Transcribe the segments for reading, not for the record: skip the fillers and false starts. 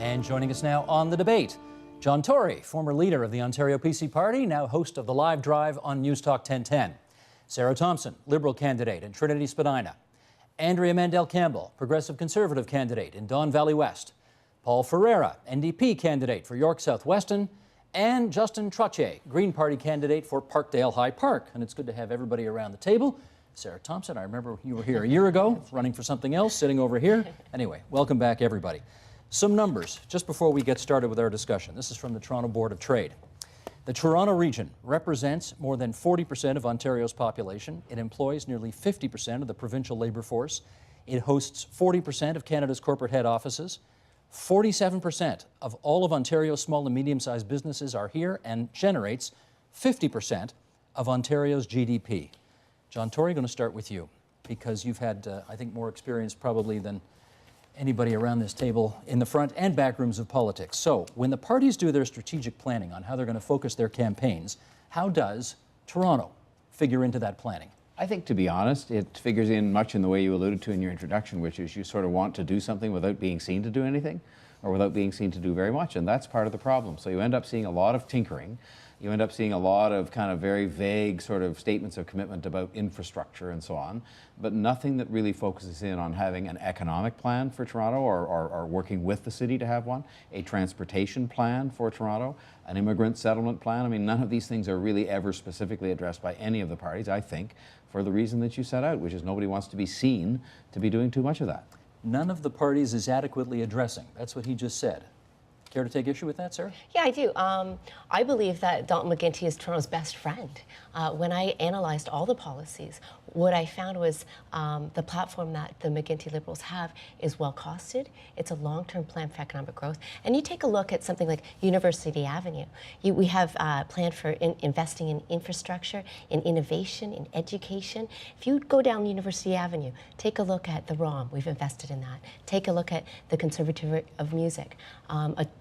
And joining us now on the debate, John Tory, former leader of the Ontario PC Party, now host of the Live Drive on News Talk 1010. Sarah Thompson, Liberal candidate in Trinity Spadina. Andrea Mandel-Campbell, Progressive Conservative candidate in Don Valley West. Paul Ferreira, NDP candidate for York South Weston. And Justin Trottier, Green Party candidate for Parkdale High Park. And it's good to have everybody around the table. Sarah Thompson, I remember you were here a year ago, running for something else, sitting over here. Anyway, welcome back, everybody. Some numbers, just before we get started with our discussion. This is from the Toronto Board of Trade. The Toronto region represents more than 40% of Ontario's population. It employs nearly 50% of the provincial labour force. It hosts 40% of Canada's corporate head offices. 47% of all of Ontario's small and medium-sized businesses are here and generates 50% of Ontario's GDP. John Tory, going to start with you because you've had, I think, more experience probably than anybody around this table in the front and back rooms of politics. So when the parties do their strategic planning on how they're going to focus their campaigns, how does Toronto figure into that planning? I think, to be honest, it figures in much in the way you alluded to in your introduction, which is you sort of want to do something without being seen to do anything, or without being seen to do very much, and that's part of the problem. So you end up seeing a lot of tinkering. You end up seeing a lot of kind of very vague sort of statements of commitment about infrastructure and so on, but nothing that really focuses in on having an economic plan for Toronto or working with the city to have one, a transportation plan for Toronto, an immigrant settlement plan. I mean, none of these things are really ever specifically addressed by any of the parties, I think, for the reason that you set out, which is nobody wants to be seen to be doing too much of that. None of the parties is adequately addressing. That's what he just said. Care to take issue with that, Sarah? Yeah, I do. I believe that Dalton McGuinty is Toronto's best friend. When I analyzed all the policies, what I found was the platform that the McGuinty Liberals have is well costed. It's a long-term plan for economic growth. And you take a look at something like University Avenue. We have planned for investing in infrastructure, in innovation, in education. If you go down University Avenue, take a look at the ROM. We've invested in that. Take a look at the Conservatory of Music.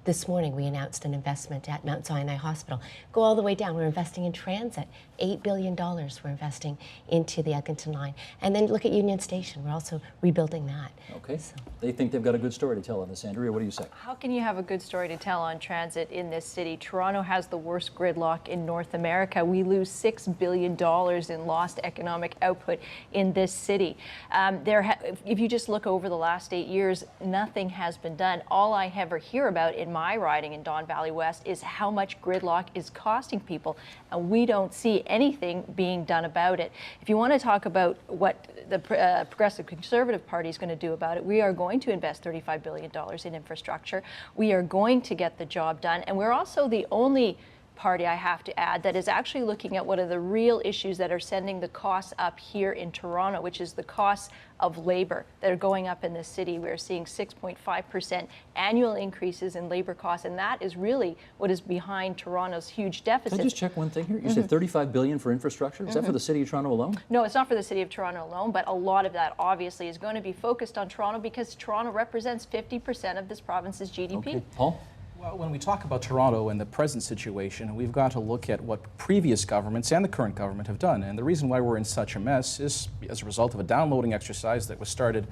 This morning we announced an investment at Mount Sinai Hospital. Go all the way down. We're investing in transit. $8 billion we're investing into the Eglinton line. And then look at Union Station. We're also rebuilding that. Okay. So they think they've got a good story to tell on this. Andrea, what do you say? How can you have a good story to tell on transit in this city? Toronto has the worst gridlock in North America. We lose $6 billion in lost economic output in this city. If you just look over the last 8 years, nothing has been done. All I ever hear about in my riding in Don Valley West is how much gridlock is costing people, and we don't see anything being done about it. If you want to talk about what the Progressive Conservative Party is going to do about it, we are going to invest $35 billion in infrastructure. We are going to get the job done, and we're also the only party, I have to add, that is actually looking at what are the real issues that are sending the costs up here in Toronto, which is the costs of labor that are going up in the city. We're seeing 6.5% annual increases in labor costs, and that is really what is behind Toronto's huge deficit. Can I just check one thing here? You said $35 billion for infrastructure? Is that for the City of Toronto alone? No, it's not for the City of Toronto alone, but a lot of that obviously is going to be focused on Toronto because Toronto represents 50% of this province's GDP. Okay. Paul? Well, when we talk about Toronto and the present situation, we've got to look at what previous governments and the current government have done. And the reason why we're in such a mess is as a result of a downloading exercise that was started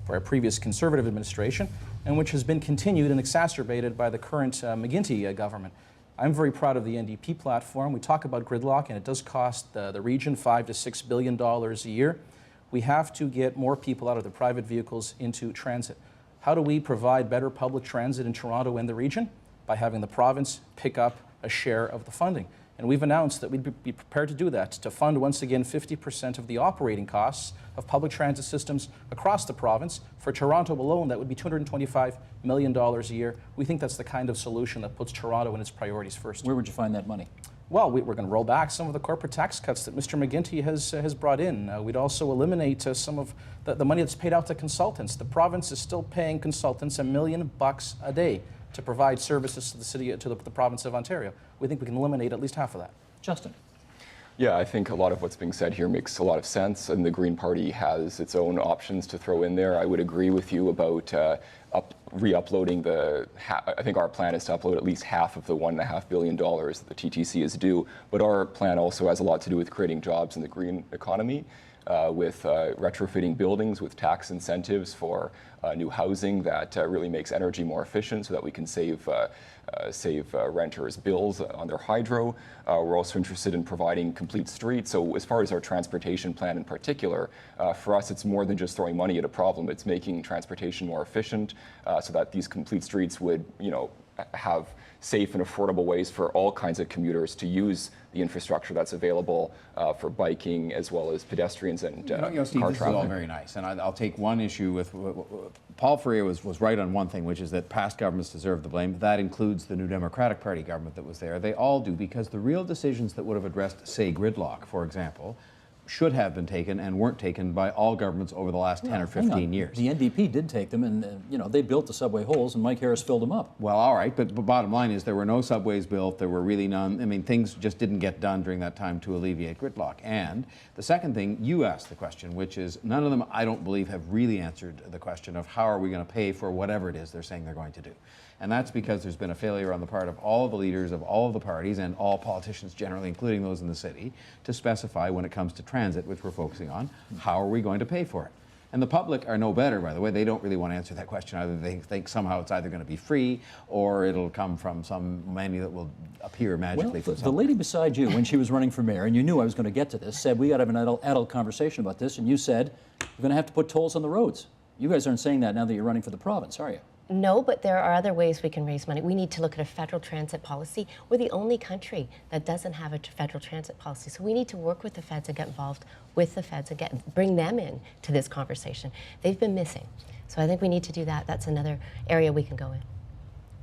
by a previous Conservative administration and which has been continued and exacerbated by the current McGuinty government. I'm very proud of the NDP platform. We talk about gridlock, and it does cost the region $5 to $6 billion a year. We have to get more people out of their private vehicles into transit. How do we provide better public transit in Toronto and the region? By having the province pick up a share of the funding. And we've announced that we'd be prepared to do that, to fund once again 50% of the operating costs of public transit systems across the province. For Toronto alone, that would be $225 million a year. We think that's the kind of solution that puts Toronto in its priorities first. Where would you find that money? Well, we're going to roll back some of the corporate tax cuts that Mr. McGuinty has brought in. We'd also eliminate some of the money that's paid out to consultants. The province is still paying consultants $1 million a day to provide services to the city, to the province of Ontario. We think we can eliminate at least half of that. Justin? Yeah, I think a lot of what's being said here makes a lot of sense, and the Green Party has its own options to throw in there. I would agree with you about re-uploading I think our plan is to upload at least half of the $1.5 billion that the TTC is due, but our plan also has a lot to do with creating jobs in the green economy. with retrofitting buildings with tax incentives for new housing that really makes energy more efficient so that we can save renters bills on their hydro. We're also interested in providing complete streets. So as far as our transportation plan in particular, for us it's more than just throwing money at a problem. It's making transportation more efficient so that these complete streets would, have safe and affordable ways for all kinds of commuters to use the infrastructure that's available for biking as well as pedestrians and Steve, car this is all traffic. very nice, and I'll take one issue with Paul Ferrier was right on one thing, which is that past governments deserve the blame. That includes the New Democratic Party government that was there. They all do, because the real decisions that would have addressed, say, gridlock, for example, should have been taken and weren't taken by all governments over the last 10 or 15 years. The NDP did take them, and they built the subway holes, and Mike Harris filled them up. Well, all right, but bottom line is there were no subways built. There were really none. I mean, things just didn't get done during that time to alleviate gridlock. And the second thing, you asked the question, which is none of them, I don't believe, have really answered the question of how are we going to pay for whatever it is they're saying they're going to do. And that's because there's been a failure on the part of all of the leaders of all of the parties and all politicians generally, including those in the city, to specify when it comes to transit, which we're focusing on, how are we going to pay for it? And the public are no better, by the way. They don't really want to answer that question either. They think somehow it's either going to be free or it'll come from some menu that will appear magically. Well, the lady beside you, when she was running for mayor, and you knew I was going to get to this, said we got to have an adult conversation about this, and you said we're going to have to put tolls on the roads. You guys aren't saying that now that you're running for the province, are you? No, but there are other ways we can raise money. We need to look at a federal transit policy. We're the only country that doesn't have a federal transit policy. So we need to work with the feds and get involved with the feds and bring them in to this conversation. They've been missing. So I think we need to do that. That's another area we can go in.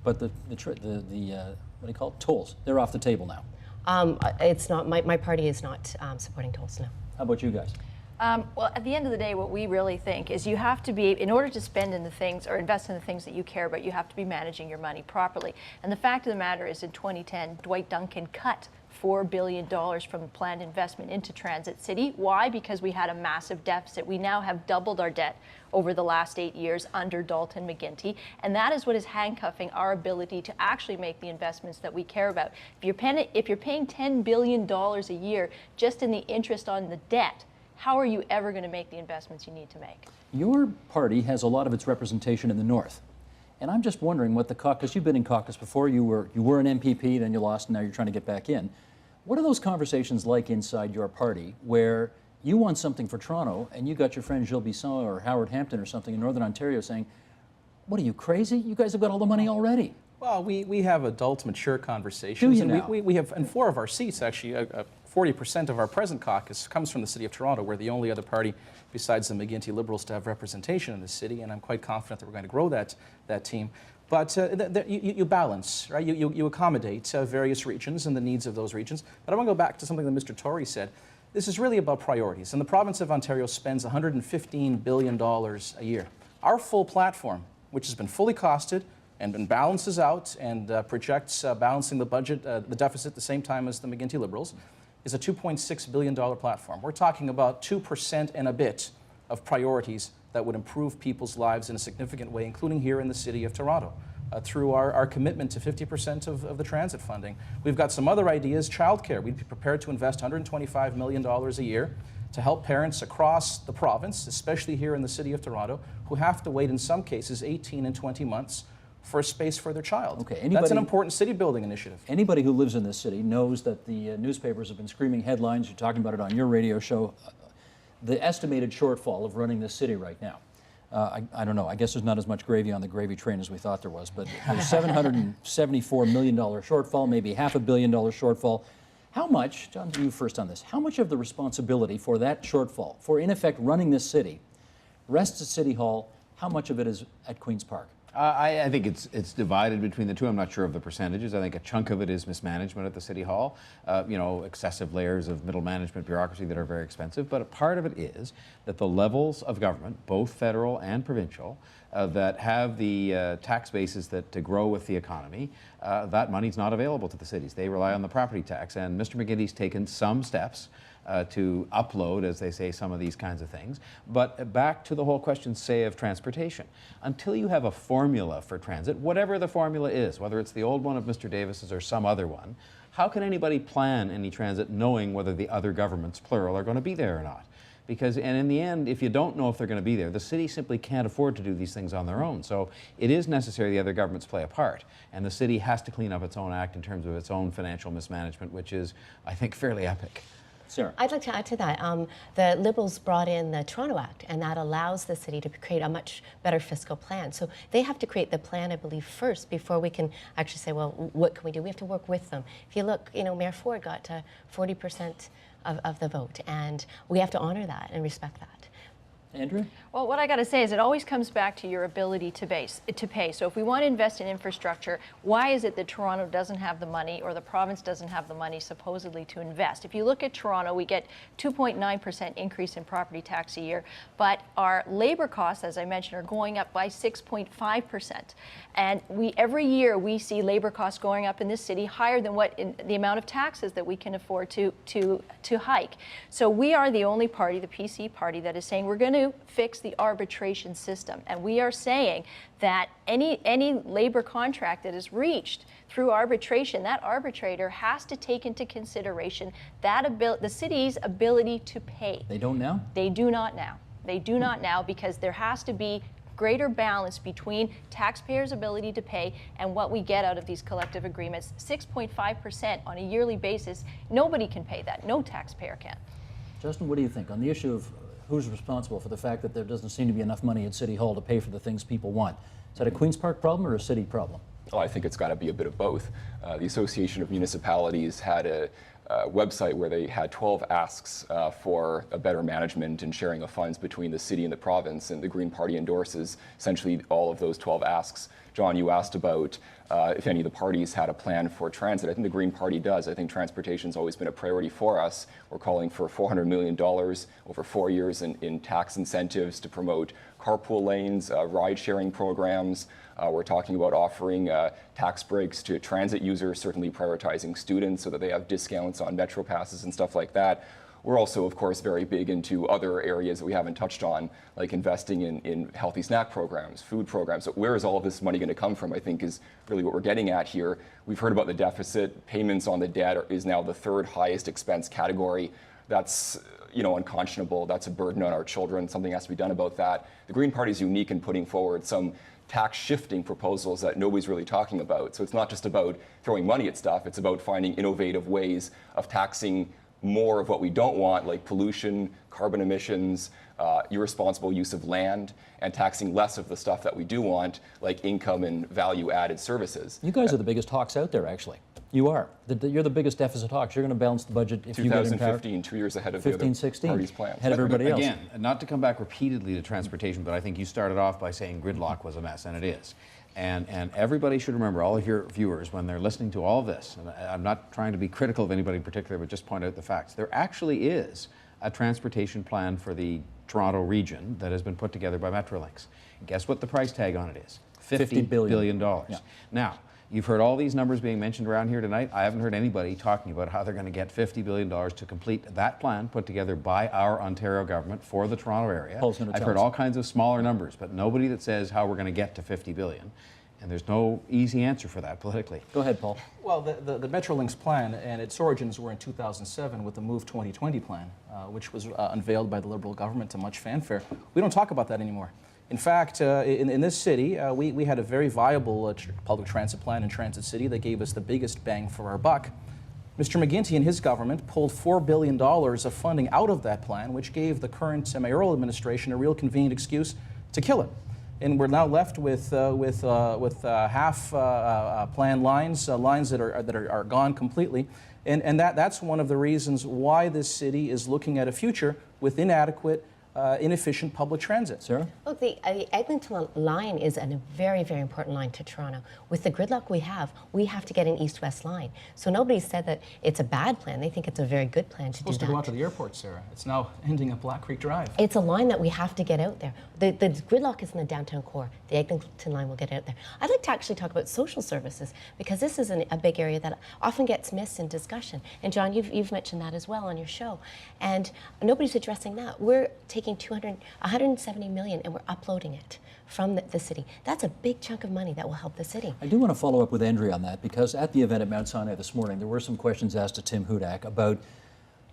But the what do you call it? Tolls, they're off the table now. It's not, my party is not supporting tolls, no. How about you guys? Well, at the end of the day, what we really think is you have to be, in order to spend in the things or invest in the things that you care about, you have to be managing your money properly. And the fact of the matter is in 2010, Dwight Duncan cut $4 billion from the planned investment into Transit City. Why? Because we had a massive deficit. We now have doubled our debt over the last 8 years under Dalton McGuinty, and that is what is handcuffing our ability to actually make the investments that we care about. If you're paying $10 billion a year just in the interest on the debt, how are you ever going to make the investments you need to make? Your party has a lot of its representation in the north. And I'm just wondering what the caucus, you've been in caucus before, you were an MPP, then you lost, and now you're trying to get back in. What are those conversations like inside your party where you want something for Toronto and you got your friend Gilles Bisson or Howard Hampton or something in Northern Ontario saying, what are you, crazy? You guys have got all the money already. Well, we have adult, mature conversations. Do you and now? we have, in 4 of our seats, actually, 40% of our present caucus comes from the City of Toronto. We're the only other party besides the McGuinty Liberals to have representation in the city, and I'm quite confident that we're going to grow that team. But you balance, right? You accommodate various regions and the needs of those regions. But I want to go back to something that Mr. Tory said. This is really about priorities, and the province of Ontario spends $115 billion a year. Our full platform, which has been fully costed and balances out and projects balancing the budget, the deficit at the same time as the McGuinty Liberals, is a $2.6 billion platform. We're talking about 2% and a bit of priorities that would improve people's lives in a significant way, including here in the City of Toronto, through our commitment to 50% of the transit funding. We've got some other ideas. Childcare, we'd be prepared to invest $125 million a year to help parents across the province, especially here in the City of Toronto, who have to wait in some cases 18 and 20 months for a space for their child. Okay, that's an important city building initiative. Anybody who lives in this city knows that the newspapers have been screaming headlines. You're talking about it on your radio show. The estimated shortfall of running this city right now. I don't know. I guess there's not as much gravy on the gravy train as we thought there was, but there's $774 million shortfall, maybe $500 million shortfall. How much, John, you first on this, how much of the responsibility for that shortfall, for in effect running this city, rests at City Hall? How much of it is at Queen's Park? I think it's divided between the two. I'm not sure of the percentages. I think a chunk of it is mismanagement at the City Hall, excessive layers of middle management bureaucracy that are very expensive. But a part of it is that the levels of government, both federal and provincial, that have the tax bases to grow with the economy, that money's not available to the cities. They rely on the property tax. And Mr. McGuinty's taken some steps to upload, as they say, some of these kinds of things. But back to the whole question, say, of transportation. Until you have a formula for transit, whatever the formula is, whether it's the old one of Mr. Davis's or some other one, how can anybody plan any transit knowing whether the other governments, plural, are going to be there or not? Because, and in the end, if you don't know if they're going to be there, the city simply can't afford to do these things on their own. So it is necessary the other governments play a part. And the city has to clean up its own act in terms of its own financial mismanagement, which is, I think, fairly epic. Sarah. I'd like to add to that. The Liberals brought in the Toronto Act, and that allows the city to create a much better fiscal plan. So they have to create the plan, I believe, first before we can actually say, well, what can we do? We have to work with them. If you look, Mayor Ford got 40% of the vote, and we have to honor that and respect that. Andrew? Well, what I got to say is it always comes back to your ability to pay. So if we want to invest in infrastructure, why is it that Toronto doesn't have the money or the province doesn't have the money supposedly to invest? If you look at Toronto, we get 2.9% increase in property tax a year, but our labor costs, as I mentioned, are going up by 6.5%. And every year we see labor costs going up in this city higher than the amount of taxes that we can afford to hike. So we are the only party, the PC party, that is saying we're going to fix the arbitration system. And we are saying that any labor contract that is reached through arbitration, that arbitrator has to take into consideration the city's ability to pay. They don't now? They do not now. They do not now, because there has to be greater balance between taxpayers' ability to pay and what we get out of these collective agreements. 6.5% on a yearly basis, nobody can pay that. No taxpayer can. Justin, what do you think on the issue of who's responsible for the fact that there doesn't seem to be enough money at City Hall to pay for the things people want? Is that a Queen's Park problem or a city problem? Oh, I think it's got to be a bit of both. The Association of Municipalities had a website where they had 12 asks for a better management and sharing of funds between the city and the province, and the Green Party endorses essentially all of those 12 asks. John, you asked about if any of the parties had a plan for transit. I think the Green Party does. I think transportation's always been a priority for us. We're calling for $400 million over 4 years in tax incentives to promote carpool lanes, ride-sharing programs. We're talking about offering tax breaks to transit users, certainly prioritizing students so that they have discounts on Metro passes and stuff like that. We're also, of course, very big into other areas that we haven't touched on, like investing in healthy snack programs, food programs. So where is all of this money going to come from, I think, is really what we're getting at here. We've heard about the deficit. Payments on the debt is now the third highest expense category. That's unconscionable. That's a burden on our children. Something has to be done about that. The Green Party is unique in putting forward some tax shifting proposals that nobody's really talking about. So it's not just about throwing money at stuff. It's about finding innovative ways of taxing more of what we don't want, like pollution, carbon emissions, irresponsible use of land, and taxing less of the stuff that we do want, like income and value-added services. You guys are the biggest hawks out there, actually. You are. You're the biggest deficit hawks. You're going to balance the budget if you get in power. 2015, 2 years ahead of the other 16, parties' plans. ahead of everybody else. Again, not to come back repeatedly to transportation, but I think you started off by saying gridlock was a mess, and it is. And everybody should remember, all of your viewers, when they're listening to all of this, and I'm not trying to be critical of anybody in particular, but just point out the facts. There actually is a transportation plan for the Toronto region that has been put together by Metrolinx. Guess what the price tag on it is? $50 billion. Yeah. Now, you've heard all these numbers being mentioned around here tonight. I haven't heard anybody talking about how they're going to get $50 billion to complete that plan put together by our Ontario government for the Toronto area. I've heard all kinds of smaller numbers, but nobody that says how we're going to get to $50 billion. And there's no easy answer for that politically. Go ahead, Paul. Well, the Metrolinx plan and its origins were in 2007 with the Move 2020 plan, which was unveiled by the Liberal government to much fanfare. We don't talk about that anymore. In fact, in this city, we had a very viable public transit plan in Transit City that gave us the biggest bang for our buck. Mr. McGuinty and his government pulled $4 billion of funding out of that plan, which gave the current mayoral administration a real convenient excuse to kill it. And we're now left with half planned lines that are gone completely, and that's one of the reasons why this city is looking at a future with inadequate, inefficient public transit. Sarah? Look, the Eglinton line is a very, very important line to Toronto. With the gridlock we have to get an east-west line. So nobody said that it's a bad plan. They think it's a very good plan to do that. It's supposed to go out to the airport, Sarah. It's now ending at Black Creek Drive. It's a line that we have to get out there. The gridlock is in the downtown core. The Eglinton line will get out there. I'd like to actually talk about social services, because this is a big area that often gets missed in discussion. And John, you've mentioned that as well on your show. And nobody's addressing that. We're taking 170 million and we're uploading it from the city. That's a big chunk of money that will help the city. I do want to follow up with Andrea on that, because at the event at Mount Sinai this morning, there were some questions asked to Tim Hudak about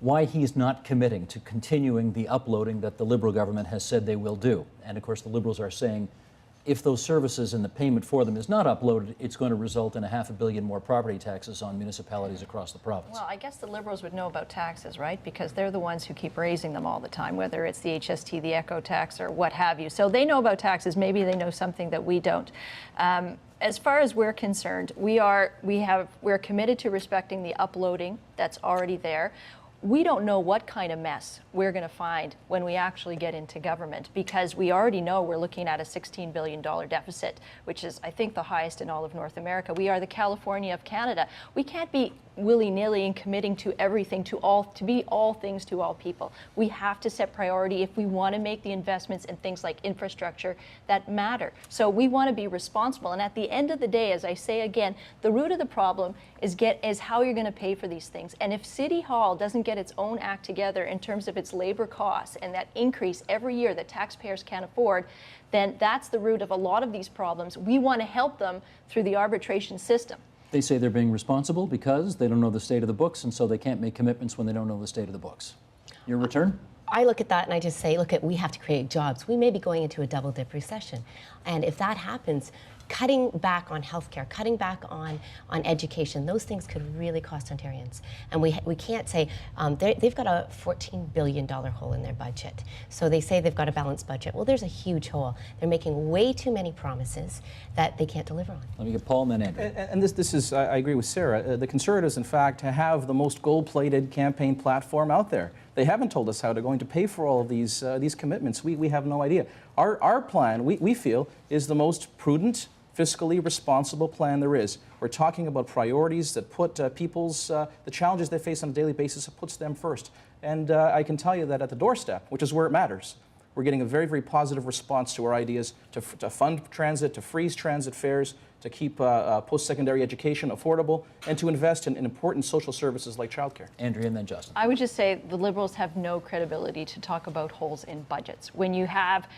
why he's not committing to continuing the uploading that the Liberal government has said they will do. And of course, the Liberals are saying if those services and the payment for them is not uploaded, it's going to result in $500 million more property taxes on municipalities across the province. Well, I guess the Liberals would know about taxes, right? Because they're the ones who keep raising them all the time, whether it's the HST, the eco tax, or what have you. So they know about taxes. Maybe they know something that we don't. As far as we're concerned, we're committed to respecting the uploading that's already there. We don't know what kind of mess we're going to find when we actually get into government, because we already know we're looking at a $16 billion deficit, which is, I think, the highest in all of North America. We are the California of Canada. We can't be willy-nilly and committing to everything, to be all things to all people. We have to set priority if we want to make the investments in things like infrastructure that matter. So we want to be responsible. And at the end of the day, as I say again, the root of the problem is how you're going to pay for these things. And if City Hall doesn't get its own act together in terms of its labor costs and that increase every year that taxpayers can't afford, then that's the root of a lot of these problems. We want to help them through the arbitration system. They say they're being responsible because they don't know the state of the books, and so they can't make commitments when they don't know the state of the books. Your return? I look at that and I just say, look, we have to create jobs. We may be going into a double-dip recession. And if that happens, cutting back on healthcare, cutting back on education, those things could really cost Ontarians. And we can't say, they've got a $14 billion hole in their budget. So they say they've got a balanced budget. Well, there's a huge hole. They're making way too many promises that they can't deliver on. Let me get Paul and then Andrew. And this is, I agree with Sarah. The Conservatives, in fact, have the most gold-plated campaign platform out there. They haven't told us how they're going to pay for all of these commitments. We have no idea. Our plan, we feel, is the most prudent, fiscally responsible plan there is. We're talking about priorities that put the challenges they face on a daily basis, it puts them first. And I can tell you that at the doorstep, which is where it matters, we're getting a very, very positive response to our ideas to fund transit, to freeze transit fares, to keep post-secondary education affordable, and to invest in important social services like childcare. Andrea and then Justin. I would just say the Liberals have no credibility to talk about holes in budgets. When you have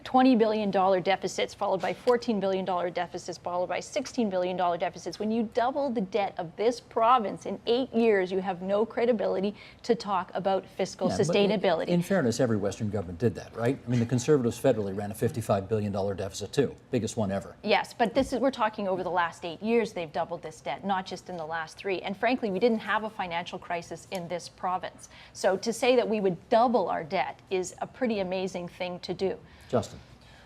$20 billion deficits, followed by $14 billion deficits, followed by $16 billion deficits. When you double the debt of this province in 8 years, you have no credibility to talk about fiscal sustainability. In fairness, every Western government did that, right? I mean, the Conservatives federally ran a $55 billion deficit too, biggest one ever. Yes, but we're talking over the last 8 years they've doubled this debt, not just in the last 3. And frankly, we didn't have a financial crisis in this province. So to say that we would double our debt is a pretty amazing thing to do. Justin.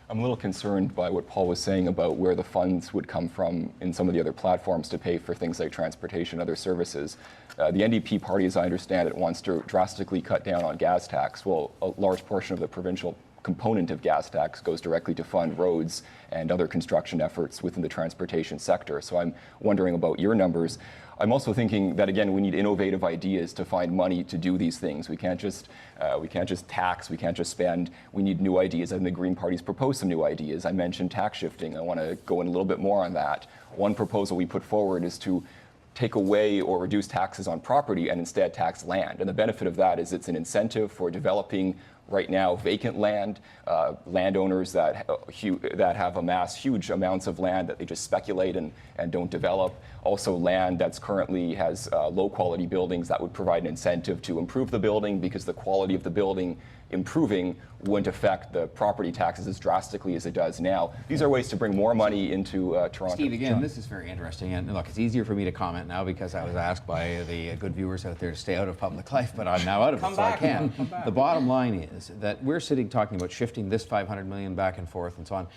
I'm a little concerned by what Paul was saying about where the funds would come from in some of the other platforms to pay for things like transportation, other services. The NDP party, as I understand it, wants to drastically cut down on gas tax. Well, a large portion of the provincial component of gas tax goes directly to fund roads and other construction efforts within the transportation sector. So I'm wondering about your numbers. I'm also thinking that, again, we need innovative ideas to find money to do these things. We can't just tax, we can't just spend. We need new ideas, and the Green Party's proposed some new ideas. I mentioned tax shifting. I want to go in a little bit more on that. One proposal we put forward is to take away or reduce taxes on property and instead tax land. And the benefit of that is it's an incentive for developing right now vacant land, landowners that have amassed huge amounts of land that they just speculate and don't develop. Also land that's currently has low quality buildings that would provide an incentive to improve the building, because the quality of the building improving wouldn't affect the property taxes as drastically as it does now. These are ways to bring more money into Toronto. Steve, again, this is very interesting. And look, it's easier for me to comment now because I was asked by the good viewers out there to stay out of public life, but I'm now out of it, so I can. The bottom line is that we're sitting talking about shifting this $500 million back and forth and so on.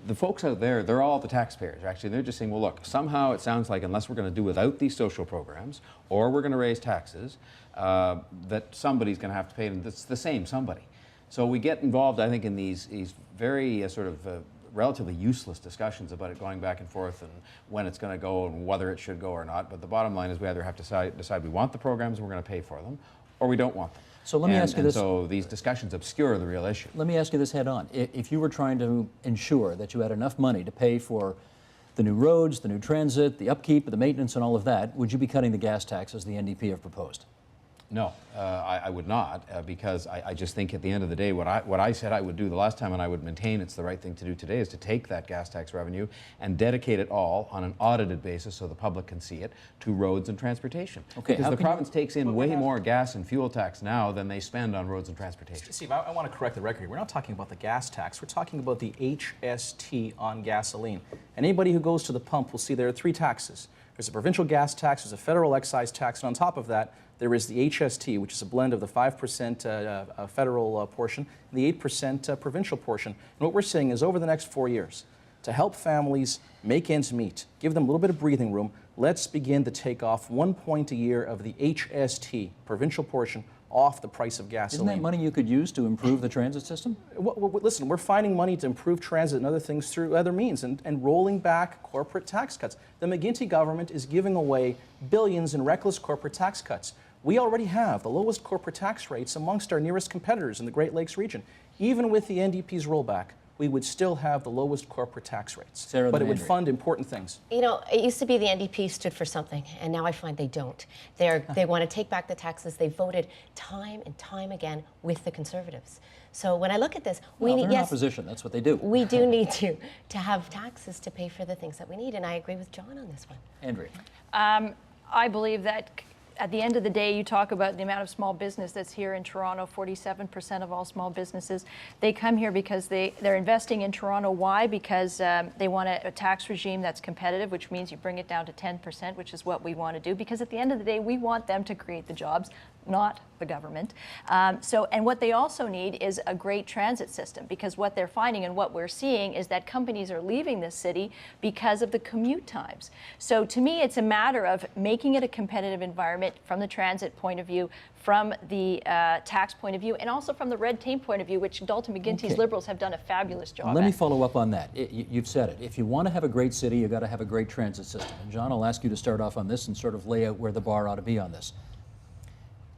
The folks out there, they're all the taxpayers. Actually, they're just saying, well, look, somehow it sounds like unless we're going to do without these social programs or we're going to raise taxes, that somebody's going to have to pay, and it's the same somebody. So we get involved, I think, in these very relatively useless discussions about it going back and forth and when it's going to go and whether it should go or not. But the bottom line is we either have to decide we want the programs and we're going to pay for them, or we don't want them. So let me ask you this. So these discussions obscure the real issue. Let me ask you this head on. If you were trying to ensure that you had enough money to pay for the new roads, the new transit, the upkeep, the maintenance and all of that, would you be cutting the gas tax as the NDP have proposed? No, I would not, because I just think at the end of the day, what I said I would do the last time, and I would maintain it's the right thing to do today, is to take that gas tax revenue and dedicate it all on an audited basis so the public can see it to roads and transportation. Okay, because the province takes in way more gas and fuel tax now than they spend on roads and transportation. Steve, I want to correct the record here. We're not talking about the gas tax. We're talking about the HST on gasoline. And anybody who goes to the pump will see there are 3 taxes. There's a provincial gas tax, there's a federal excise tax, and on top of that, there is the HST, which is a blend of the 5% federal portion and the 8% provincial portion. And what we're saying is over the next 4 years, to help families make ends meet, give them a little bit of breathing room, let's begin to take off 1 point a year of the HST, provincial portion, off the price of gasoline. Isn't that money you could use to improve the transit system? Listen, we're finding money to improve transit and other things through other means and rolling back corporate tax cuts. The McGuinty government is giving away billions in reckless corporate tax cuts. We already have the lowest corporate tax rates amongst our nearest competitors in the Great Lakes region. Even with the NDP's rollback, we would still have the lowest corporate tax rates. Sarah, but it would fund important things. You know, it used to be the NDP stood for something, and now I find they don't. They want to take back the taxes. They voted time and time again with the Conservatives. So when I look at this, we need, they're in opposition. That's what they do. we do need to have taxes to pay for the things that we need, and I agree with John on this one. Andrea. I believe that at the end of the day, you talk about the amount of small business that's here in Toronto. 47% of all small businesses, they come here because they're investing in Toronto. Why? Because they want a tax regime that's competitive, which means you bring it down to 10%, which is what we want to do. Because at the end of the day, we want them to create the jobs, not the government. And what they also need is a great transit system, because what they're finding and what we're seeing is that companies are leaving this city because of the commute times. So to me, it's a matter of making it a competitive environment from the transit point of view, from the tax point of view, and also from the red tape point of view, which Dalton McGuinty's Liberals have done a fabulous job Let at. me follow up on that. You've said it. If you want to have a great city, you've got to have a great transit system. And John, I'll ask you to start off on this and sort of lay out where the bar ought to be on this.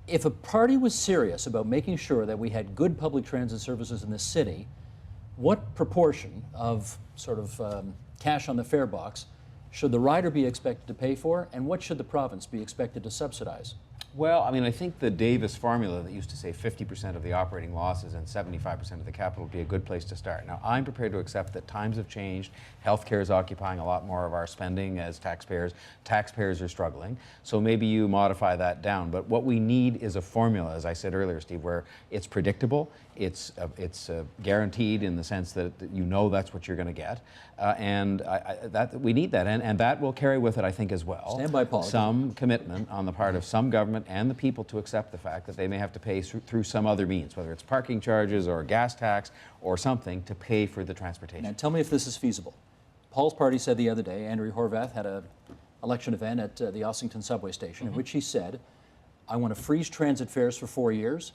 If a party was serious about making sure that we had good public transit services in this city, what proportion of sort of cash on the fare box should the rider be expected to pay for, and what should the province be expected to subsidize? Well, I mean, I think the Davis formula that used to say 50% of the operating losses and 75% of the capital would be a good place to start. Now, I'm prepared to accept that times have changed. Healthcare is occupying a lot more of our spending as taxpayers. Taxpayers are struggling. So maybe you modify that down. But what we need is a formula, as I said earlier, Steve, where it's predictable, it's guaranteed in the sense that you know that's what you're going to get. We need that. And that will carry with it, I think, as well. Stand by, Paul. Some commitment on the part of some government and the people to accept the fact that they may have to pay through some other means, whether it's parking charges or gas tax or something, to pay for the transportation. Now tell me if this is feasible. Paul's party said the other day, Andrew Horvath had an election event at the Ossington subway station in which he said, I want to freeze transit fares for 4 years.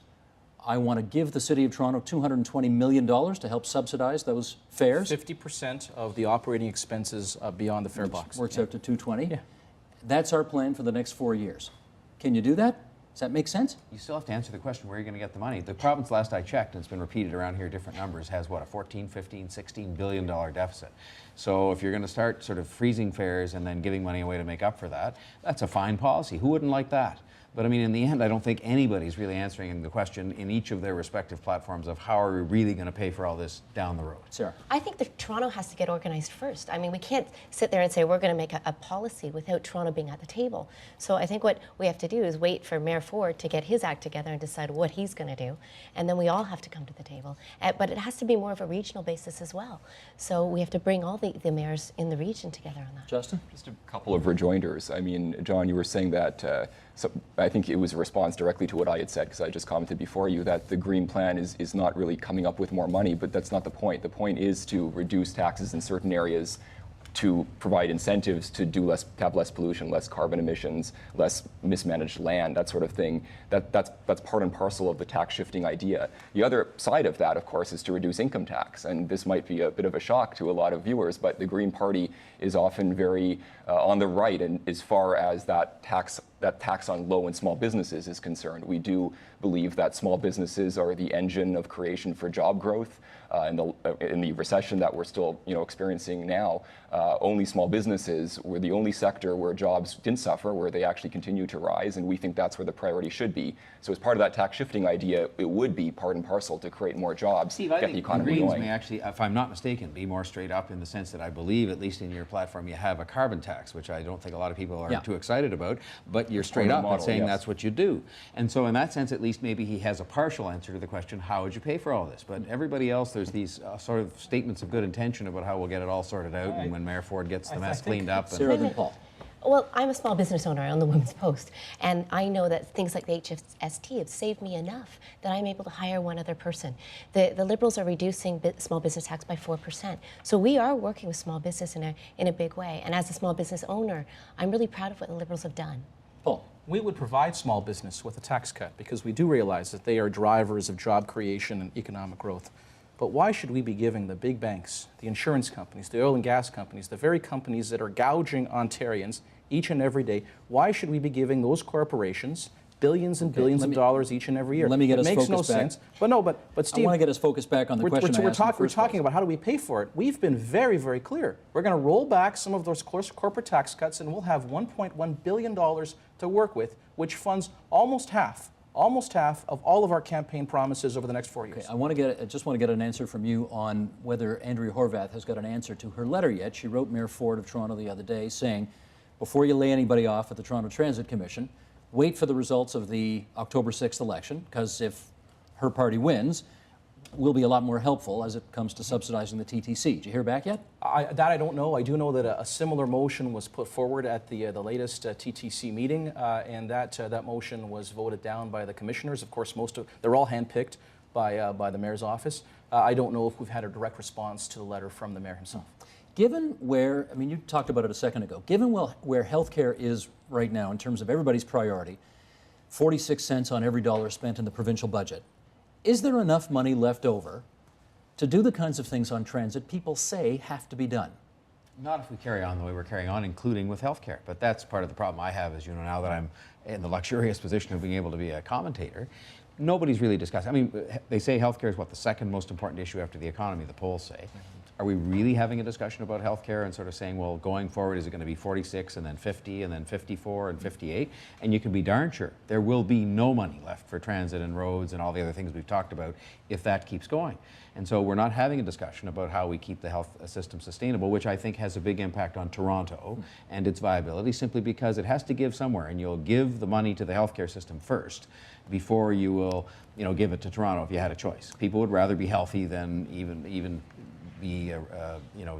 I want to give the City of Toronto $220 million to help subsidize those fares. 50% of the operating expenses beyond the fare box. Works out to $220. Yeah. That's our plan for the next 4 years. Can you do that? Does that make sense? You still have to answer the question, where are you going to get the money? The province, last I checked, and it's been repeated around here, different numbers, has what, a $14, $15, $16 billion deficit. So if you're going to start sort of freezing fares and then giving money away to make up for that, that's a fine policy. Who wouldn't like that? But I mean, in the end, I don't think anybody's really answering the question in each of their respective platforms of how are we really going to pay for all this down the road. Sarah. I think that Toronto has to get organized first. I mean, we can't sit there and say we're going to make a policy without Toronto being at the table. So I think what we have to do is wait for Mayor Ford to get his act together and decide what he's going to do, and then we all have to come to the table. But it has to be more of a regional basis as well. So we have to bring all the mayors in the region together on that. Justin? Just a couple of rejoinders. I mean, John, you were saying that, so I think it was a response directly to what I had said, because I just commented before you that the Green Plan is not really coming up with more money, but that's not the point. The point is to reduce taxes in certain areas, to provide incentives to do less, to have less pollution, less carbon emissions, less mismanaged land, that sort of thing. That's part and parcel of the tax shifting idea. The other side of that, of course, is to reduce income tax. And this might be a bit of a shock to a lot of viewers, but the Green Party is often very on the right, and as far as that tax on low and small businesses is concerned. We do believe that small businesses are the engine of creation for job growth. In the recession that we're still experiencing now, only small businesses were the only sector where jobs didn't suffer, where they actually continue to rise, and we think that's where the priority should be. So as part of that tax shifting idea, it would be part and parcel to create more jobs, Steve, get the economy Greens going. may actually, if I'm not mistaken, be more straight up in the sense that I believe, at least in your platform, you have a carbon tax, which I don't think a lot of people are too excited about, but you're straight up and saying that's what you do. And so in that sense, at least maybe he has a partial answer to the question, how would you pay for all this? But everybody else, there's these sort of statements of good intention about how we'll get it all sorted out, and when Mayor Ford gets the mess cleaned up. Sarah, then Paul. Well, I'm a small business owner. I own the Women's Post. And I know that things like the HST have saved me enough that I'm able to hire one other person. The Liberals are reducing small business tax by 4%. So we are working with small business in a big way. And as a small business owner, I'm really proud of what the Liberals have done. Paul. We would provide small business with a tax cut because we do realize that they are drivers of job creation and economic growth. But why should we be giving the big banks, the insurance companies, the oil and gas companies, the very companies that are gouging Ontarians each and every day, why should we be giving those corporations billions and billions of dollars each and every year? Let me get us focused back. It makes no sense. But Steve, I want to get us focused back on the question I asked in the we're first talking place. about how do we pay for it. We've been very, very clear. We're going to roll back some of those corporate tax cuts, and we'll have $1.1 billion to work with, which funds almost half of all of our campaign promises over the next 4 years. Okay, I just want to get an answer from you on whether Andrea Horwath has got an answer to her letter yet. She wrote Mayor Ford of Toronto the other day saying, before you lay anybody off at the Toronto Transit Commission, wait for the results of the October 6th election, because if her party wins, will be a lot more helpful as it comes to subsidizing the TTC. Did you hear back yet? I don't know. I do know that a similar motion was put forward at the latest TTC meeting, and that motion was voted down by the commissioners. Of course, they're all handpicked by the mayor's office. I don't know if we've had a direct response to the letter from the mayor himself. Given where, I mean, you talked about it a second ago, given where healthcare is right now in terms of everybody's priority, 46 cents on every dollar spent in the provincial budget, is there enough money left over to do the kinds of things on transit people say have to be done? Not if we carry on the way we're carrying on, including with healthcare. But that's part of the problem I have, as you know, now that I'm in the luxurious position of being able to be a commentator. Nobody's really discussing. I mean, they say healthcare is the second most important issue after the economy, the polls say. Are we really having a discussion about healthcare and sort of saying, well, going forward, is it going to be 46 and then 50 and then 54 and 58? And you can be darn sure there will be no money left for transit and roads and all the other things we've talked about if that keeps going. And so we're not having a discussion about how we keep the health system sustainable, which I think has a big impact on Toronto and its viability, simply because it has to give somewhere, and you'll give the money to the healthcare system first before you will, give it to Toronto if you had a choice. People would rather be healthy than even be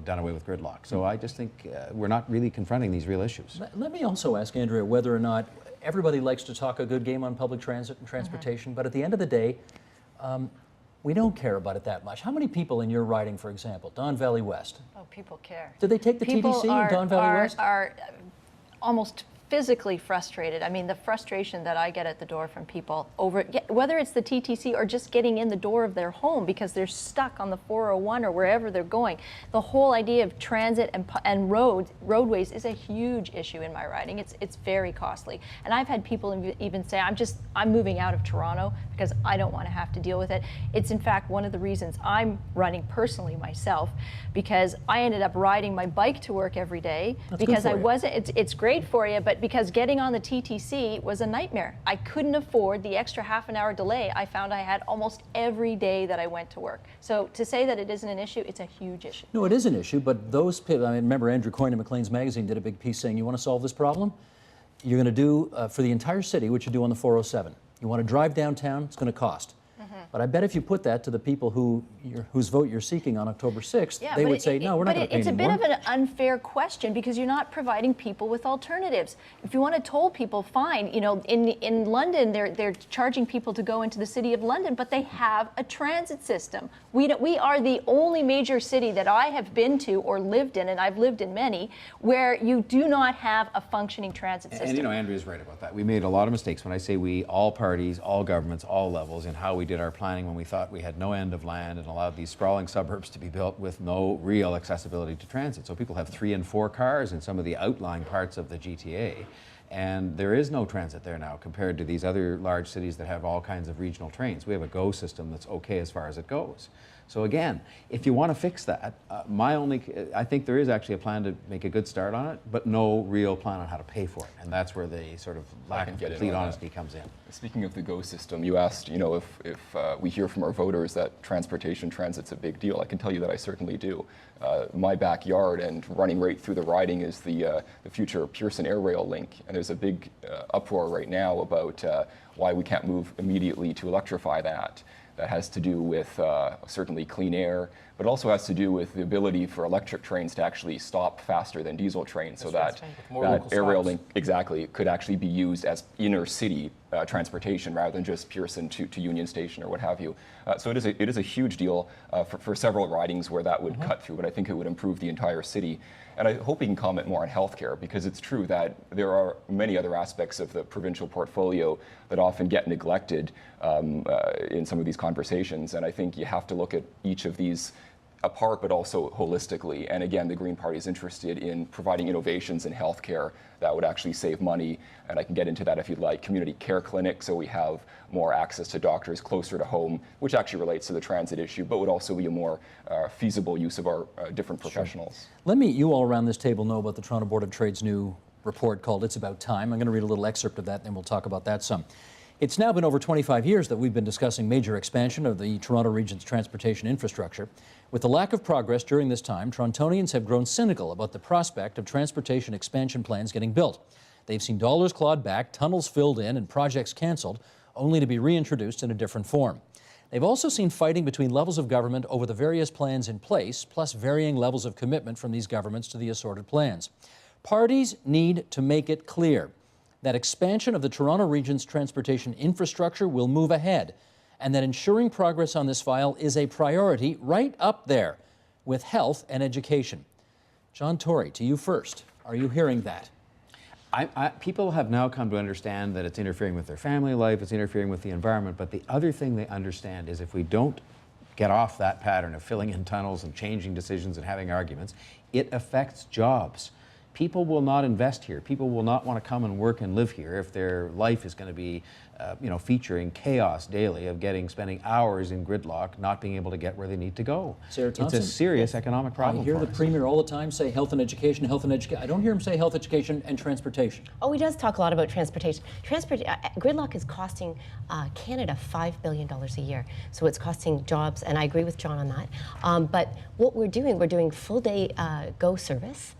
done away with gridlock. So I just think we're not really confronting these real issues. Let me also ask Andrea whether or not everybody likes to talk a good game on public transit and transportation, but at the end of the day, we don't care about it that much. How many people in your riding, for example, Don Valley West? Oh, people care. Do they take the TTC in Don Valley West? People are almost physically frustrated. I mean, the frustration that I get at the door from people over, whether it's the TTC or just getting in the door of their home because they're stuck on the 401 or wherever they're going. The whole idea of transit and roadways is a huge issue in my riding. It's very costly. And I've had people even say, I'm moving out of Toronto because I don't want to have to deal with it. It's in fact one of the reasons I'm running personally myself, because I ended up riding my bike to work every day. That's because good for I you. wasn't, it's great for you, but because getting on the TTC was a nightmare. I couldn't afford the extra half an hour delay I found I had almost every day that I went to work. So to say that it isn't an issue, it's a huge issue. No, it is an issue, but those people, I mean, remember Andrew Coyne in Maclean's Magazine did a big piece saying, you want to solve this problem? You're going to do, for the entire city, what you do on the 407. You want to drive downtown, it's going to cost. But I bet if you put that to the people whose vote you're seeking on October 6th, they would say, no, we're not going to pay anymore. It's a bit of an unfair question because you're not providing people with alternatives. If you want to toll people, fine. In London, they're charging people to go into the city of London, but they have a transit system. We are the only major city that I have been to or lived in, and I've lived in many, where you do not have a functioning transit system. And Andrea's right about that. We made a lot of mistakes when I say we, all parties, all governments, all levels, in how we did did our planning when we thought we had no end of land and allowed these sprawling suburbs to be built with no real accessibility to transit. So people have 3 and 4 cars in some of the outlying parts of the GTA. And there is no transit there now compared to these other large cities that have all kinds of regional trains. We have a GO system that's okay as far as it goes. So again, if you want to fix that, I think there is actually a plan to make a good start on it, but no real plan on how to pay for it. And that's where the sort of lack of complete honesty comes in. Speaking of the GO system, you asked, if we hear from our voters that transportation transit's a big deal. I can tell you that I certainly do. My backyard and running right through the riding is the future Pearson Air Rail link, and there's a big uproar right now about why we can't move immediately to electrify that. That has to do with certainly clean air, but also has to do with the ability for electric trains to actually stop faster than diesel trains. So that air rail link exactly could actually be used as inner city transportation rather than just Pearson to Union Station or what have you. So it is a huge deal for several ridings where that would cut through, but I think it would improve the entire city. And I hope we can comment more on healthcare, because it's true that there are many other aspects of the provincial portfolio that often get neglected in some of these conversations. And I think you have to look at each of these apart, but also holistically. And again, the Green Party is interested in providing innovations in healthcare that would actually save money. And I can get into that if you'd like. Community care clinics, so we have more access to doctors closer to home, which actually relates to the transit issue, but would also be a more feasible use of our different professionals. Let me, you all around this table know about the Toronto Board of Trade's new report called It's About Time. I'm going to read a little excerpt of that, and we'll talk about that some. It's now been over 25 years that we've been discussing major expansion of the Toronto region's transportation infrastructure. With the lack of progress during this time, Torontonians have grown cynical about the prospect of transportation expansion plans getting built. They've seen dollars clawed back, tunnels filled in, and projects canceled, only to be reintroduced in a different form. They've also seen fighting between levels of government over the various plans in place, plus varying levels of commitment from these governments to the assorted plans. Parties need to make it clear that expansion of the Toronto region's transportation infrastructure will move ahead, and that ensuring progress on this file is a priority right up there with health and education. John Tory, to you first. Are you hearing that? People have now come to understand that it's interfering with their family life, it's interfering with the environment, but the other thing they understand is if we don't get off that pattern of filling in tunnels and changing decisions and having arguments, it affects jobs. People will not invest here. People will not want to come and work and live here if their life is going to be, featuring chaos daily of spending hours in gridlock, not being able to get where they need to go. Sarah Thompson, it's a serious economic problem. I hear the Premier all the time say health and education, health and education. I don't hear him say health, education, and transportation. Oh, he does talk a lot about transportation. Gridlock is costing Canada $5 billion a year. So it's costing jobs, and I agree with John on that. But what we're doing full day GO service.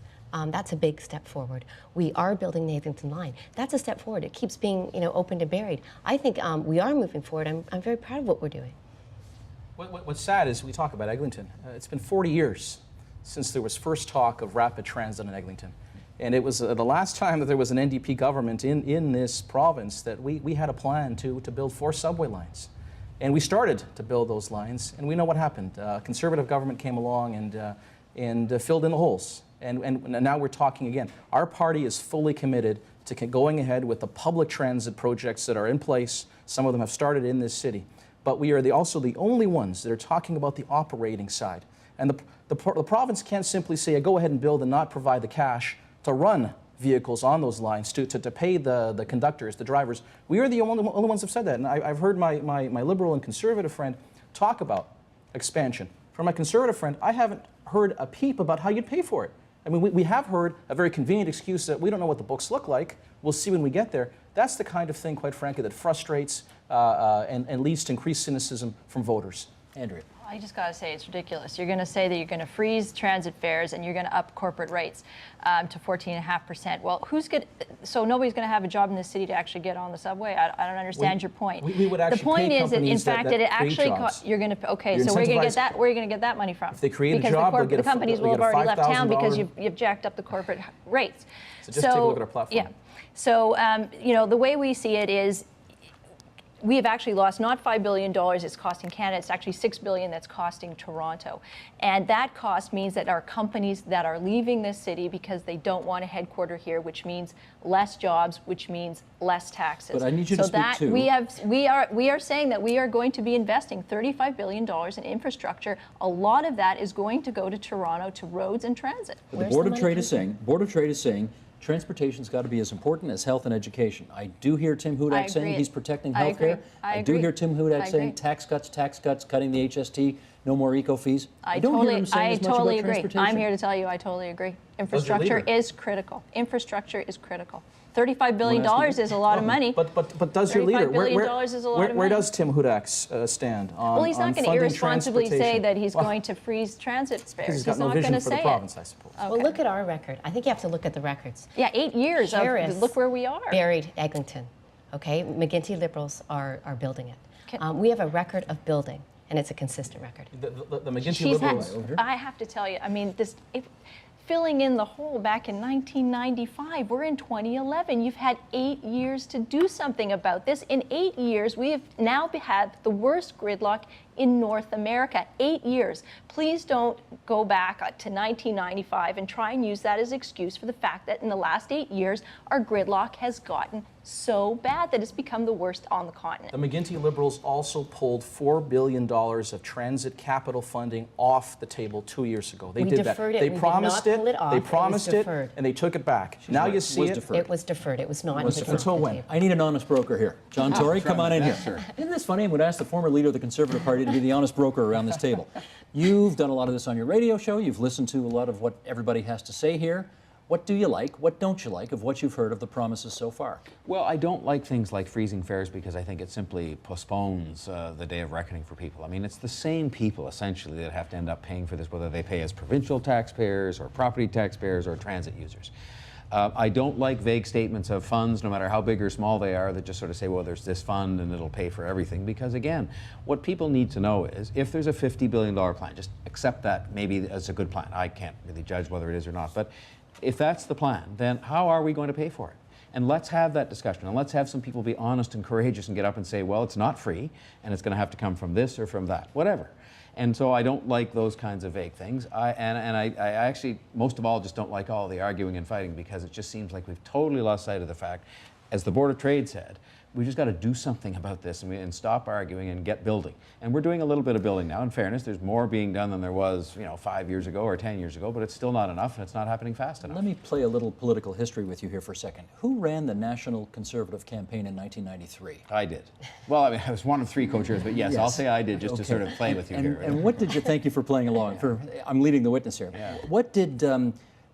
That's a big step forward. We are building the Eglinton line. That's a step forward. It keeps being, opened and buried. I think we are moving forward. I'm very proud of what we're doing. What's sad is we talk about Eglinton. It's been 40 years since there was first talk of rapid transit in Eglinton. And it was the last time that there was an NDP government in this province that we had a plan to build 4 subway lines. And we started to build those lines, and we know what happened. Conservative government came along and filled in the holes. And now we're talking again. Our party is fully committed to going ahead with the public transit projects that are in place. Some of them have started in this city. But we are also the only ones that are talking about the operating side. And the province can't simply say, go ahead and build and not provide the cash to run vehicles on those lines, to pay the conductors, the drivers. We are the only ones that have said that. And I've heard my Liberal and Conservative friend talk about expansion. From my Conservative friend, I haven't heard a peep about how you'd pay for it. I mean, we have heard a very convenient excuse that we don't know what the books look like. We'll see when we get there. That's the kind of thing, quite frankly, that frustrates and leads to increased cynicism from voters. Andrea. I just got to say it's ridiculous. You're going to say that you're going to freeze transit fares and you're going to up corporate rates to 14.5%. Well, so nobody's going to have a job in this city to actually get on the subway? I don't understand your point. We would actually the point is that, in fact, that it actually you're going to so where are you going to get that? Where are you going to get that money from? If they create because a job, the companies will have already left town because you've jacked up the corporate rates. So just take a look at our platform. Yeah. So the way we see it is, we have actually lost not $5 billion it's costing Canada, it's actually $6 billion that's costing Toronto. And that cost means that our companies that are leaving this city because they don't want a headquarter here, which means less jobs, which means less taxes. But I need you to speak too. We are saying that we are going to be investing $35 billion in infrastructure. A lot of that is going to go to Toronto, to roads and transit. But the Board of Trade is saying transportation's got to be as important as health and education. I do hear Tim Hudak saying he's protecting health care. I do hear Tim Hudak saying tax cuts, cutting the HST, no more eco fees. I don't hear him saying as much about transportation. I'm here to tell you I totally agree. Infrastructure is critical. Infrastructure is critical. $35 billion is a lot of money. But does your leader, where does Tim Hudak stand on Well, he's not going to irresponsibly say that he's Well, going to freeze transit fares. He's got no not vision going to for the say province, it. I suppose. Well, look at our record. I think you have to look at the records. Yeah, 8 years. Look where we are. Buried Eglinton. Okay, McGuinty Liberals are building it. We have a record of building, and it's a consistent record. The McGuinty Liberals. I have to tell you, I mean, filling in the hole back in 1995. We're in 2011. You've had 8 years to do something about this. In 8 years, we have now had the worst gridlock in North America. 8 years. Please don't go back to 1995 and try and use that as excuse for the fact that in the last 8 years, our gridlock has gotten so bad that it's become the worst on the continent. The McGuinty Liberals also pulled $4 billion of transit capital funding off the table 2 years ago. They did that. They promised it. They promised it, and they took it back. Now you see it. It was deferred. It was not taken off Until the when? table. I need an honest broker here. John Tory, come on in here. Isn't this funny? I'm going to ask the former leader of the Conservative Party to be the honest broker around this table. You've done a lot of this on your radio show. You've listened to a lot of what everybody has to say here. What do you like? What don't you like of what you've heard of the promises so far? Well, I don't like things like freezing fares because I think it simply postpones the day of reckoning for people. I mean, it's the same people, essentially, that have to end up paying for this, whether they pay as provincial taxpayers or property taxpayers or transit users. I don't like vague statements of funds, no matter how big or small they are, that just sort of say, well, there's this fund and it'll pay for everything. Because again, what people need to know is if there's a $50 billion plan, just accept that maybe as a good plan. I can't really judge whether it is or not. But if that's the plan, then how are we going to pay for it? And let's have that discussion, and let's have some people be honest and courageous and get up and say, well, it's not free, and it's going to have to come from this or from that, whatever. And so I don't like those kinds of vague things. I actually, most of all, just don't like all the arguing and fighting because it just seems like we've totally lost sight of the fact, as the Board of Trade said, we just got to do something about this and stop arguing and get building. And we're doing a little bit of building now. In fairness, there's more being done than there was, 5 years ago or 10 years ago, but it's still not enough, and it's not happening fast enough. Let me play a little political history with you here for a second. Who ran the National Conservative campaign in 1993? I did. Well, I mean, I was one of three co-chairs, but yes, I'll say I did just to sort of play with you here. And what did you, thank you for playing along, I'm leading the witness here. Yeah. What did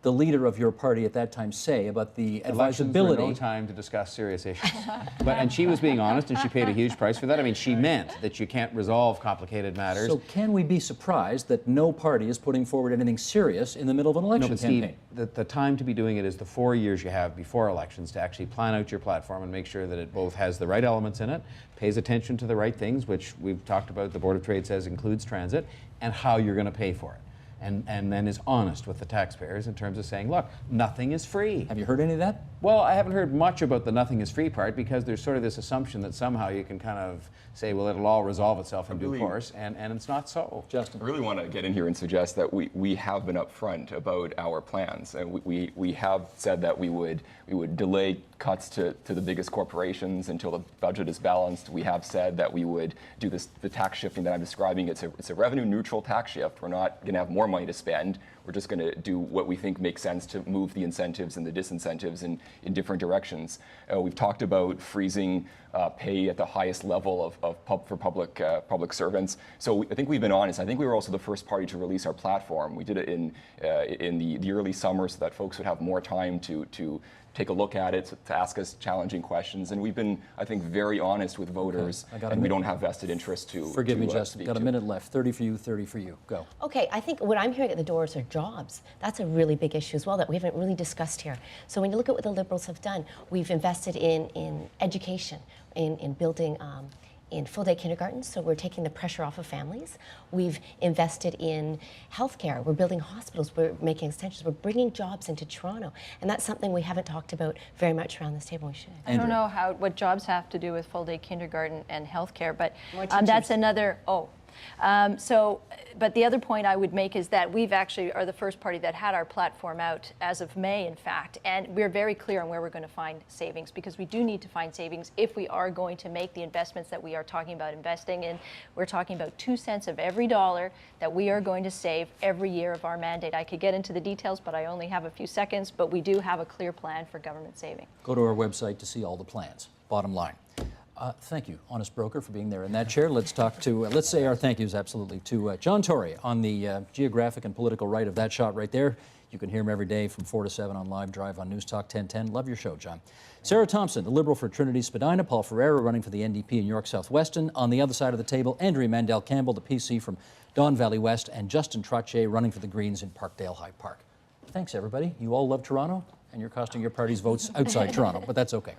the leader of your party at that time say about the Elections advisability? were no time to discuss serious issues. And she was being honest, and she paid a huge price for that. I mean, she meant that you can't resolve complicated matters. So can we be surprised that no party is putting forward anything serious in the middle of an election campaign? Steve, the time to be doing it is the 4 years you have before elections to actually plan out your platform and make sure that it both has the right elements in it, pays attention to the right things, which we've talked about, the Board of Trade says includes transit, and how you're going to pay for it. And then is honest with the taxpayers in terms of saying, look, nothing is free. Have you heard any of that? Well, I haven't heard much about the nothing is free part because there's sort of this assumption that somehow you can kind of say, well, it'll all resolve itself in due course, and it's not so. Justin. I really want to get in here and suggest that we have been upfront about our plans, and we have said that we would delay cuts to the biggest corporations until the budget is balanced. We have said that we would do the tax shifting that I'm describing. It's a revenue neutral tax shift. We're not going to have more money to spend. We're just going to do what we think makes sense to move the incentives and the disincentives in different directions. We've talked about freezing pay at the highest level for public servants. So I think we've been honest. I think we were also the first party to release our platform. We did it in the early summer so that folks would have more time to take a look at it, to ask us challenging questions. And we've been, I think, very honest with voters, and we don't have vested interest to Forgive me, Justin. Got a minute left. 30 for you, 30 for you. Go. Okay, I think what I'm hearing at the doors are jobs. That's a really big issue as well that we haven't really discussed here. So when you look at what the Liberals have done, we've invested in education, in building in full-day kindergarten, so we're taking the pressure off of families. We've invested in healthcare. We're building hospitals. We're making extensions. We're bringing jobs into Toronto, and that's something we haven't talked about very much around this table. We should. I don't know what jobs have to do with full-day kindergarten and healthcare, but More that's another. But the other point I would make is that we've actually are the first party that had our platform out as of May, in fact, and we're very clear on where we're going to find savings, because we do need to find savings if we are going to make the investments that we are talking about investing in. We're talking about 2 cents of every dollar that we are going to save every year of our mandate. I could get into the details, but I only have a few seconds, but we do have a clear plan for government saving. Go to our website to see all the plans, bottom line. Thank you, Honest Broker, for being there in that chair. Let's talk to, let's say our thank yous absolutely to John Tory on the geographic and political right of that shot right there. You can hear him every day from 4 to 7 on Live Drive on News Talk 1010. Love your show, John. Sarah Thompson, the Liberal for Trinity Spadina. Paul Ferreira running for the NDP in York South-Weston. On the other side of the table, Andrea Mandel-Campbell, the PC from Don Valley West, and Justin Trottier running for the Greens in Parkdale High Park. Thanks, everybody. You all love Toronto, and you're costing your parties votes outside Toronto, but that's okay.